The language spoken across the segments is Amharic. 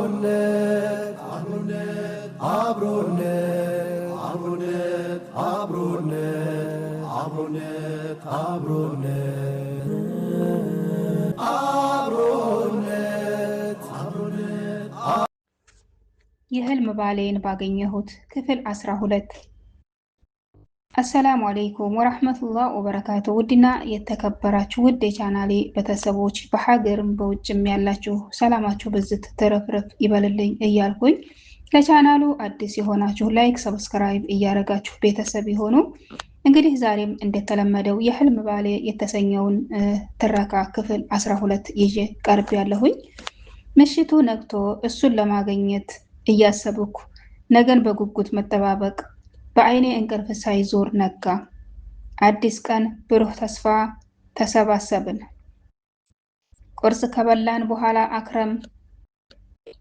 አብሮነት አብሮነት አብሮነት አብሮነት አብሮነት አብሮነት አብሮነት አብሮነት አብሮነት የህልም ባሌን ባገኘሁት ክፍል 12። አሰላሙ አለይኩም ወራህመቱላህ ወበረካቱ። ውድና የተከበራችሁ ውድ የቻናሌ ቤተሰቦች በሀገርም በውጭም ያላችሁ ሰላማችሁ ብዝት ተረፍረፍ ይበልልኝ እያልኩኝ ለቻናሉ አዲስ የሆናችሁ ላይክ፣ ሰብስክራይብ እያደረጋችሁ ቤተሰብ ይሆኑ። እንግዲህ ዛሬም እንደተለመደው የህልም ባሌ የተሰኘውን ትረካ ክፍል 12 ይዤ ቀርብ ያለሁኝ። ምሽቱ ነግቶ እሱን ለማግኘት እያሰብኩ ነገን በጉጉት መጠባበቅ በአይኔ እንቅልፍ ሳይዞር ነጋ። አዲስ ቀን፣ ብሩህ ተስፋ። ተሰባሰብን። ቁርስ ከበላን በኋላ አክረም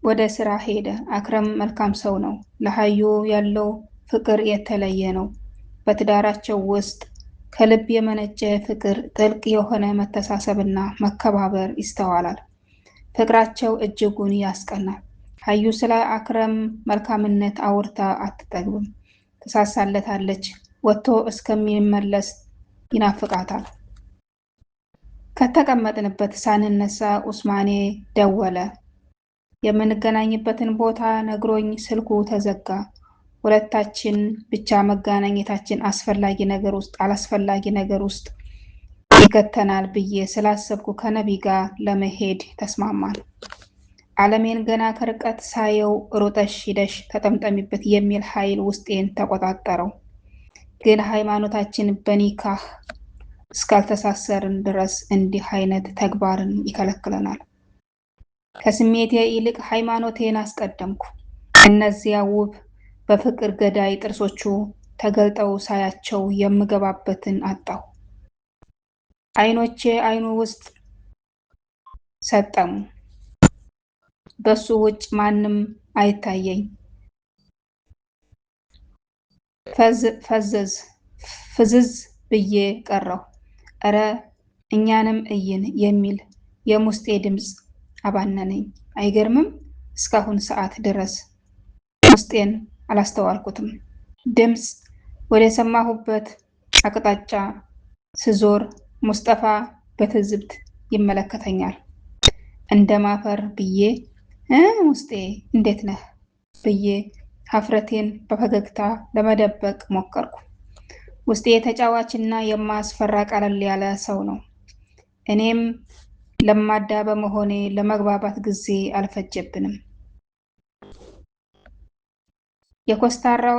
ወደ ስራ ሄደ። አክረም መልካም ሰው ነው። ለሀዩ ያለው ፍቅር የተለየ ነው። በትዳራቸው ውስጥ ከልብ የመነጨ ፍቅር፣ ጥልቅ የሆነ መተሳሰብና መከባበር ይስተዋላል። ፍቅራቸው እጅጉን ያስቀናል። ሀዩ ስለ አክረም መልካምነት አውርታ አትጠግብም። ትሳሳለታለች። ወጥቶ እስከሚመለስ ይናፍቃታል። ከተቀመጥንበት ሳንነሳ ኡስማኔ ደወለ። የምንገናኝበትን ቦታ ነግሮኝ ስልኩ ተዘጋ። ሁለታችን ብቻ መገናኘታችን አላስፈላጊ ነገር ውስጥ ይከተናል ብዬ ስላሰብኩ ከነቢ ጋር ለመሄድ ተስማማል። ዓለሜን ገና ከርቀት ሳየው ሩጠሽ ሂደሽ ተጠምጠሚበት የሚል ኃይል ውስጤን ተቆጣጠረው። ግን ሃይማኖታችን በኒካህ እስካልተሳሰርን ድረስ እንዲህ አይነት ተግባርን ይከለክለናል። ከስሜቴ ይልቅ ሃይማኖቴን አስቀደምኩ። እነዚያ ውብ በፍቅር ገዳይ ጥርሶቹ ተገልጠው ሳያቸው የምገባበትን አጣሁ። አይኖቼ አይኑ ውስጥ ሰጠሙ። በሱ ውጭ ማንም አይታየኝ። ፍዝዝ ብዬ ቀረሁ። እረ እኛንም እይን የሚል የሙስጤ ድምፅ አባነነኝ። አይገርምም? እስካሁን ሰዓት ድረስ ውስጤን አላስተዋልኩትም። ድምፅ ወደ ሰማሁበት አቅጣጫ ስዞር ሙስጠፋ በትዝብት ይመለከተኛል። እንደማፈር ብዬ ውስጤ እንዴት ነህ ብዬ ሀፍረቴን በፈገግታ ለመደበቅ ሞከርኩ። ውስጤ ተጫዋችና የማያስፈራ ቀለል ያለ ሰው ነው። እኔም ለማዳ በመሆኔ ለመግባባት ጊዜ አልፈጀብንም። የኮስታራው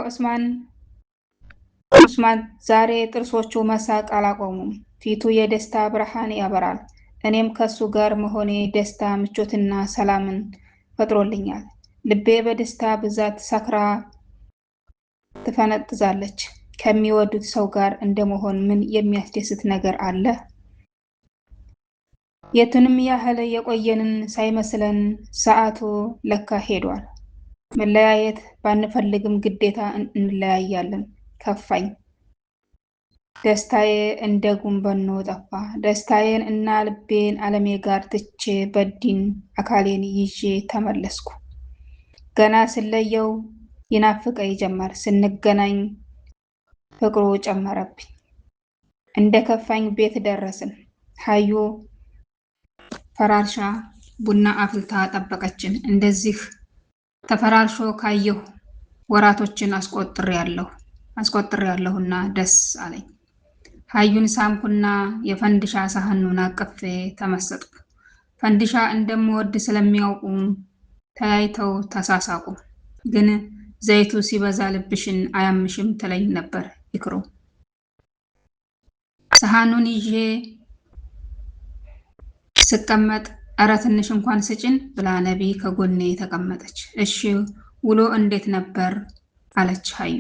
ኡስማን ዛሬ ጥርሶቹ መሳቅ አላቆሙም። ፊቱ የደስታ ብርሃን ያበራል። እኔም ከሱ ጋር መሆኔ ደስታ፣ ምቾትና ሰላምን ፈጥሮልኛል። ልቤ በደስታ ብዛት ሰክራ ትፈነጥዛለች። ከሚወዱት ሰው ጋር እንደመሆን ምን የሚያስደስት ነገር አለ? የቱንም ያህል የቆየንን ሳይመስለን ሰዓቱ ለካ ሄዷል። መለያየት ባንፈልግም ግዴታ እንለያያለን። ከፋኝ። ደስታዬ እንደ ጉንበኖ ጠፋ። ደስታዬን እና ልቤን ዓለሜ ጋር ትቼ በዲን አካሌን ይዤ ተመለስኩ። ገና ስለየው ይናፍቀኝ ጀመር። ስንገናኝ ፍቅሩ ጨመረብኝ። እንደ ከፋኝ ቤት ደረስን። ሀዩ ፈራርሻ ቡና አፍልታ ጠበቀችን። እንደዚህ ተፈራርሾ ካየሁ ወራቶችን አስቆጥሬያለሁና ደስ አለኝ። ሀዩን ሳምኩና የፈንዲሻ ሳህኑን አቅፌ ተመሰጥኩ። ፈንዲሻ እንደምወድ ስለሚያውቁ ተያይተው ተሳሳቁ። ግን ዘይቱ ሲበዛ ልብሽን አያምሽም ትለኝ ነበር ይክሩ። ሳህኑን ይዤ ስቀመጥ እረ ትንሽ እንኳን ስጭን ብላ ነቢ ከጎኔ ተቀመጠች። እሺ ውሎ እንዴት ነበር አለች ሀዩ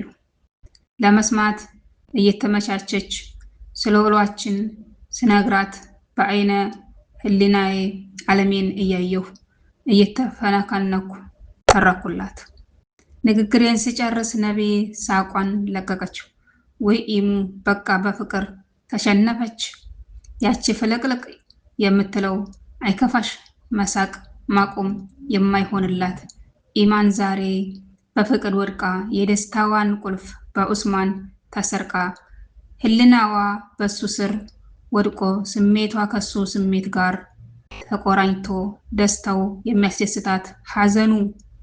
ለመስማት እየተመቻቸች። ስለ ውሏችን ስነግራት በአይነ ህሊናዬ ዓለሜን እያየሁ እየተፈነከነኩ ተረኩላት። ንግግሬን ስጨርስ ነቢ ሳቋን ለቀቀችው። ወይ ኢሙ በቃ በፍቅር ተሸነፈች። ያቺ ፍልቅልቅ የምትለው አይከፋሽ መሳቅ ማቆም የማይሆንላት ኢማን ዛሬ በፍቅር ወድቃ የደስታዋን ቁልፍ በኡስማን ተሰርቃ ህልናዋ በሱ ስር ወድቆ ስሜቷ ከሱ ስሜት ጋር ተቆራኝቶ ደስታው የሚያስደስታት ሐዘኑ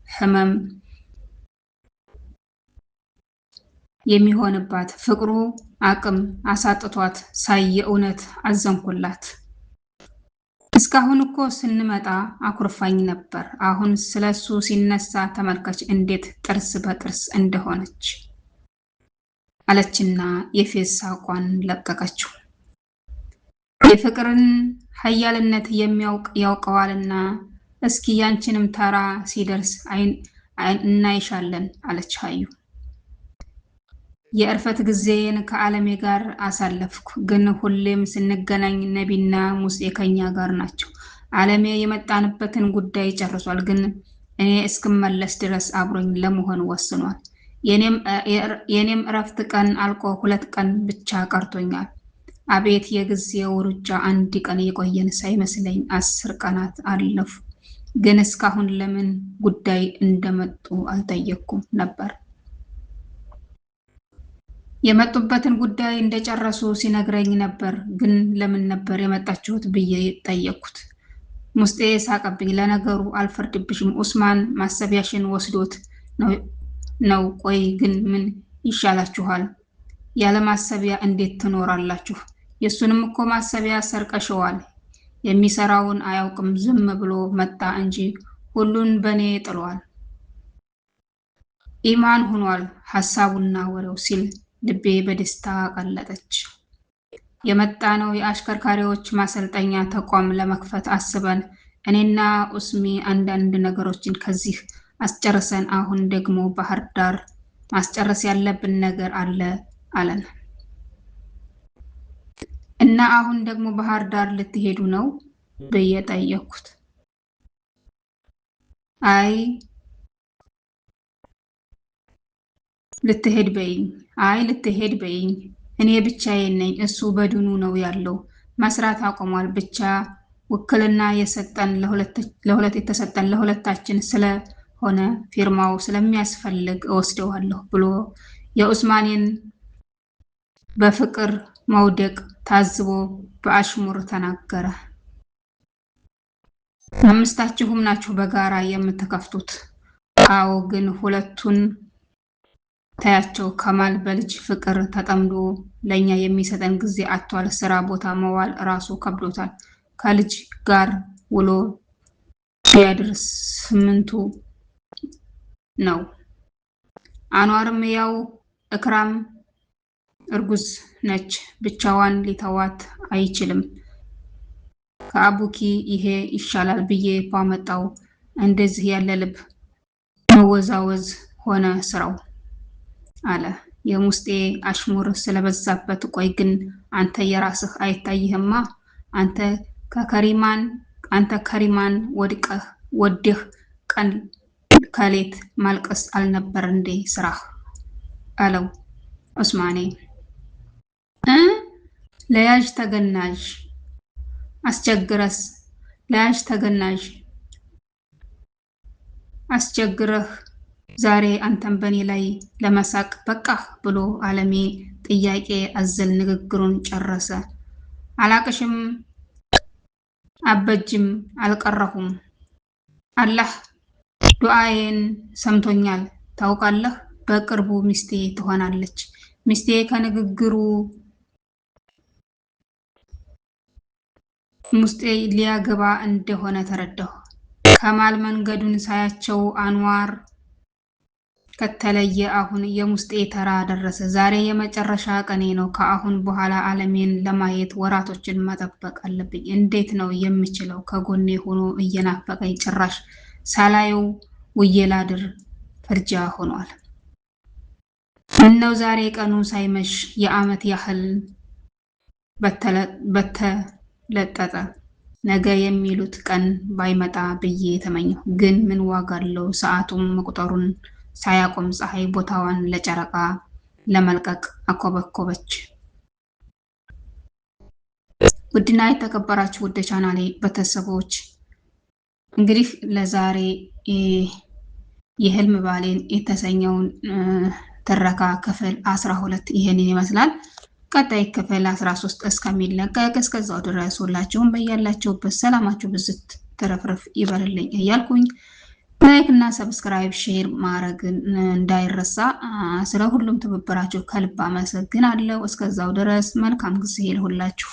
ህመም የሚሆንባት ፍቅሩ አቅም አሳጥቷት ሳይ የእውነት አዘንኩላት። እስካሁን እኮ ስንመጣ አኩርፋኝ ነበር። አሁን ስለሱ ሲነሳ ተመልከች እንዴት ጥርስ በጥርስ እንደሆነች አለችና የፌዝ ሳቋን ለቀቀችው። የፍቅርን ኃያልነት የሚያውቅ ያውቀዋልና እስኪ ያንቺንም ተራ ሲደርስ እናይሻለን አለች ሀዩ። የእርፈት ጊዜን ከዓለሜ ጋር አሳለፍኩ፣ ግን ሁሌም ስንገናኝ ነቢና ሙሴ ከኛ ጋር ናቸው። ዓለሜ የመጣንበትን ጉዳይ ጨርሷል፣ ግን እኔ እስክመለስ ድረስ አብሮኝ ለመሆን ወስኗል። የኔም እረፍት ቀን አልቆ 2 ቀን ብቻ ቀርቶኛል። አቤት የጊዜው ሩጫ! አንድ ቀን የቆየን ሳይመስለኝ 10 ቀናት አለፉ። ግን እስካሁን ለምን ጉዳይ እንደመጡ አልጠየቅኩም ነበር። የመጡበትን ጉዳይ እንደጨረሱ ሲነግረኝ ነበር። ግን ለምን ነበር የመጣችሁት ብዬ ጠየቅኩት። ሙስጤ ሳቀብኝ። ለነገሩ አልፈርድብሽም፣ ኡስማን ማሰቢያሽን ወስዶት ነው። ቆይ ግን ምን ይሻላችኋል? ያለ ማሰቢያ እንዴት ትኖራላችሁ? የሱንም እኮ ማሰቢያ ሰርቀሽዋል። የሚሰራውን አያውቅም፣ ዝም ብሎ መጣ እንጂ ሁሉን በኔ ጥሏል። ኢማን ሆኗል ሐሳቡና ወሬው ሲል ልቤ በደስታ ቀለጠች። የመጣ ነው የአሽከርካሪዎች ማሰልጠኛ ተቋም ለመክፈት አስበን እኔና ኡስሚ አንዳንድ ነገሮችን ከዚህ አስጨርሰን አሁን ደግሞ ባህር ዳር ማስጨረስ ያለብን ነገር አለን እና አሁን ደግሞ ባህር ዳር ልትሄዱ ነው ብዬ ጠየቅኩት። አይ ልትሄድ በይኝ፣ እኔ ብቻዬን ነኝ። እሱ በድኑ ነው ያለው፣ መስራት አቆሟል። ብቻ ውክልና የሰጠን ለሁለት የተሰጠን ለሁለታችን ስለሆነ ፊርማው ስለሚያስፈልግ እወስደዋለሁ ብሎ የኡስማኔን በፍቅር መውደቅ ታዝቦ በአሽሙር ተናገረ። 5ታችሁም ናችሁ በጋራ የምትከፍቱት? አዎ፣ ግን ሁለቱን ታያቸው። ከማል በልጅ ፍቅር ተጠምዶ ለኛ የሚሰጠን ጊዜ አጥቷል። ስራ ቦታ መዋል ራሱ ከብዶታል። ከልጅ ጋር ውሎ ቢያድር 8ቱ ነው። አንዋርም ያው እክራም እርጉዝ ነች፣ ብቻዋን ሊተዋት አይችልም። ከአቡኪ ይሄ ይሻላል ብዬ ባመጣው እንደዚህ ያለ ልብ መወዛወዝ ሆነ ስራው አለ። የሙስጤ አሽሙር ስለበዛበት ቆይ ግን አንተ የራስህ አይታይህማ? አንተ ከሪማን ወድህ ቀን ከሌት ማልቀስ አልነበር እንዴ ስራህ? አለው ኡስማኔ። ለያዥ ተገናዥ አስቸግረህ ዛሬ አንተን በኔ ላይ ለመሳቅ በቃህ ብሎ ዓለሜ ጥያቄ አዘል ንግግሩን ጨረሰ። አላቅሽም፣ አበጅም፣ አልቀረሁም። አላህ ዱዓዬን ሰምቶኛል። ታውቃለህ፣ በቅርቡ ሚስቴ ትሆናለች። ሚስቴ ከንግግሩ ሙስጤ ሊያገባ እንደሆነ ተረዳሁ። ከማል መንገዱን ሳያቸው አንዋር ከተለየ አሁን የሙስጤ ተራ ደረሰ። ዛሬ የመጨረሻ ቀኔ ነው። ከአሁን በኋላ ዓለሜን ለማየት ወራቶችን መጠበቅ አለብኝ። እንዴት ነው የምችለው? ከጎኔ ሆኖ እየናፈቀኝ ጭራሽ ሳላየው ውዬ ላድር ፍርጃ ሆኗል። ምነው ዛሬ ቀኑ ሳይመሽ የዓመት ያህል በተለጠጠ ነገ የሚሉት ቀን ባይመጣ ብዬ ተመኘሁ። ግን ምን ዋጋ አለው? ሰዓቱም መቁጠሩን ሳያቆም ፀሐይ ቦታዋን ለጨረቃ ለመልቀቅ አኮበኮበች። ውድና የተከበራችሁ ውድ ቻናሌ ቤተሰቦች እንግዲህ ለዛሬ የህልም ባሌን የተሰኘውን ትረካ ክፍል 12 ይሄንን ይመስላል። ቀጣይ ክፍል 13 እስከሚለቀቅ እስከዛው ድረስ ሁላችሁም በያላችሁበት ሰላማችሁ ብዝት ተረፍረፍ ይበልልኝ እያልኩኝ ላይክ እና ሰብስክራይብ ሼር ማድረግን እንዳይረሳ። ስለ ሁሉም ትብብራችሁ ከልብ አመሰግናለሁ። እስከዛው ድረስ መልካም ጊዜ ይሁንላችሁ።